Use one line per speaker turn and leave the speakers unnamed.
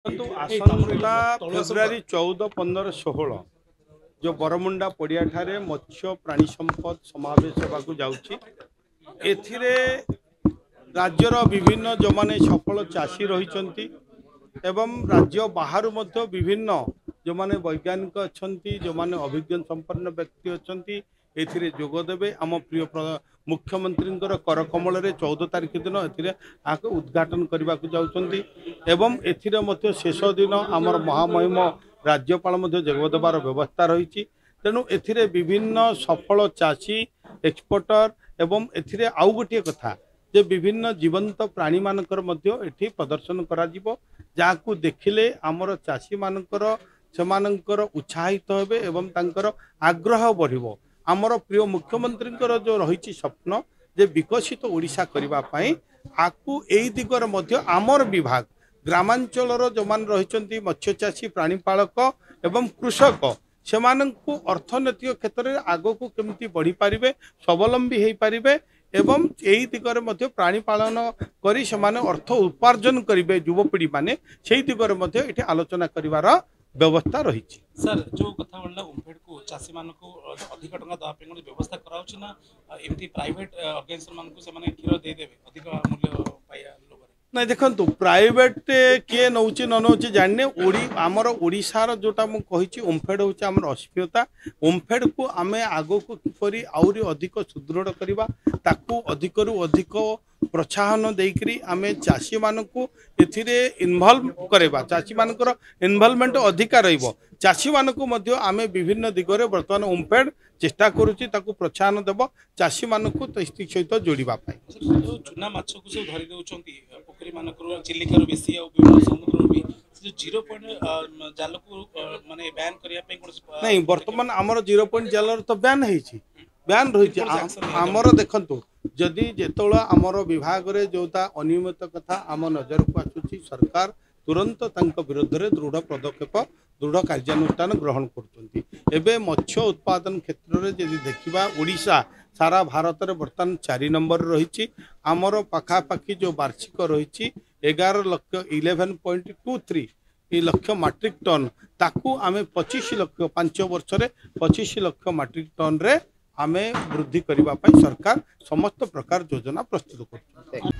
କିନ୍ତୁ ଆସନ୍ତା ଫେବୃଆରୀ 14, 15, 16 जो बरमुंडा पड़िया ठारे मत्स्य प्राणी संपद समावेश होगा जाऊँगी एथिरे राज्यर विभिन्न जो माने सफल चाषी रही एवं राज्य बाहर मध्य विभिन्न जो माने वैज्ञानिक अच्छा जो माने अभिज्ञ संपन्न व्यक्ति अच्छा एथिरे जोगदेवे आम प्रिय मुख्यमंत्री करकमल 14 तारिख दिन एको उद्घाटन करने को जाउछंती एवं एथिरे मध्य शेष दिन आमर महामहिम राज्यपाल जोगदेवार व्यवस्था रही तेणु एथिरे विभिन्न सफल चाषी एक्सपोर्टर एवं एथिरे आउ गोटे कथा जे विभिन्न जीवंत प्राणी मानकर मध्य एठी प्रदर्शन करा जिवो जाकू देखिले आमर चाषी मानकर सेमानकर उत्साहित हेबे एवं तांकर आग्रह बढ़िबो। आमर प्रिय मुख्यमंत्री जो रही स्वप्न जे विकसित ओडिशा करबा पई आकू एई दिगर मध्य आमर विभाग ग्रामांचलर जो मान रही मत्स्य चाषी प्राणीपालक एवं कृषक सेमानंकु अर्थनैतिक क्षेत्र में आगो को केमती बढ़ी पारिबे स्वावलंबी हो पारिबे एवं यही दिगरे मध्य प्राणी पालन करी सेमाने अर्थ उपार्जन करिवे युवपीढ़ी माने सेही दिगरे मध्य एठी आलोचना करिवार व्यवस्था रही।
सर जो कथा बोलला ओमफेड को चाषी मान को अधिक टंका दवा पे व्यवस्था कराउछि ना एमती प्राइवेट ऑर्गेनाइजेशन मान को से माने क्षीर दे देबे अधिक मूल्य पाया लोग
नहीं देखो प्राइवेट किए नौची न नौची जाने आमर ओडिशार जोटा मु कही ओमफेड हूँ आमर अस्मिता ओमफेड को आम आग को किपरि आउरी अधिक सुदृढ़ करवा ताकू अधिकरु अधिक प्रोत्साहन देकरी आम चाषी मानकू एथिरे इन्वॉल्व करवा चाषी मानकर इन्वॉल्वमेंट अधिका रहिबो चाषी मानकू मध्य आमे विभिन्न दिगरे वर्तमान ओमफेड चेष्टा करुच्ची ताकू प्रोत्साहन देव चाषी मानकू सहित जोड़िबा पाई
जो चुना माछ को सब धरि देउछंती पोखरी मानकर चिलिकार बेसी आ विभिन्न समुद्र भी जो 0 पॉइंट जाल को माने बैन करिया पे
नहीं वर्तमान आमर 0 पॉइंट जालर तो बैन होईछि बैन रही आमर देखंतु जदि जेतोला आमर विभाग रे जोता अनियमित कथा आम नजर को आसुची सरकार तुरंत तांको विरुद्ध रे दृढ़ पदक्षेप दृढ़ कार्यानुष्ठान ग्रहण करछंती एबे मत्स्य उत्पादन क्षेत्र में यदि देखिबा ओडिशा सारा भारत में बर्तमान 4 नंबर रही आमर पाखापाखि जो वार्षिक रही 11 लाख 11.23 लक्ष मैट्रिक टन ताकू आमे 25 लाख 5 वर्ष रे 25 लाख मैट्रिक टन रे आमे वृद्धि करबा पई सरकार समस्त प्रकार योजना प्रस्तुत करछन।